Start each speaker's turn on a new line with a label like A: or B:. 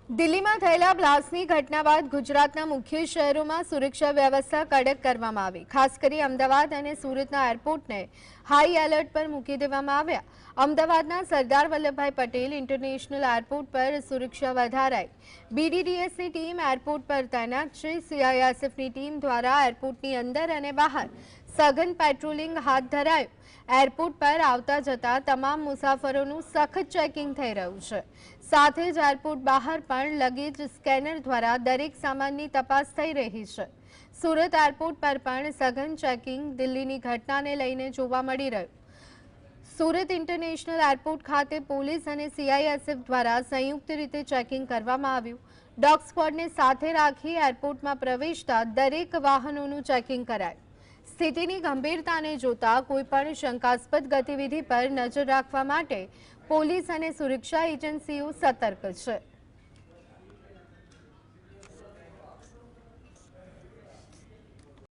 A: દિલ્હીમાં થયેલા બ્લાસ્ટની ઘટના બાદ ગુજરાતના મુખ્ય શહેરોમાં સુરક્ષા વ્યવસ્થા કડક કરવામાં આવી। ખાસ કરી અમદાવાદ અને સુરતના એરપોર્ટને હાઈ એલર્ટ પર મૂકી દેવામાં આવ્યા। અમદાવાદના સરદાર વલ્લભભાઈ પટેલ ઇન્ટરનેશનલ એરપોર્ટ પર સુરક્ષા વધારાઈ। બીડીડીએસની ટીમ એરપોર્ટ પર તૈનાત છે। સીઆઈએસએફની ટીમ દ્વારા એરપોર્ટની અંદર અને બહાર સઘન પેટ્રોલિંગ હાથ ધરાયું। એરપોર્ટ પર આવતા જતા તમામ મુસાફરોનું સખત ચેકિંગ થઈ રહ્યું છે। સાથે જ એરપોર્ટ બહાર પણ લગેજ સ્કેનર દ્વારા દરેક સામાનની તપાસ થઈ રહી છે। સુરત એરપોર્ટ પર પણ સઘન ચેકિંગ દિલ્હીની ઘટનાને લઈને જોવા મળી રહ્યું। સુરત ઇન્ટરનેશનલ એરપોર્ટ ખાતે પોલીસ અને સીઆઈએસએફ દ્વારા સંયુક્ત રીતે ચેકિંગ કરવામાં આવ્યું। ડોગ સ્ક્વોડને સાથે રાખી એરપોર્ટમાં પ્રવેશતા દરેક વાહનોનું ચેકિંગ કરાયું। સ્થિતિની ગંભીરતાને જોતા કોઈપણ શંકાસ્પદ ગતિવિધિ પર નજર રાખવા માટે પોલીસ અને સુરક્ષા એજન્સીઓ સતર્ક છે।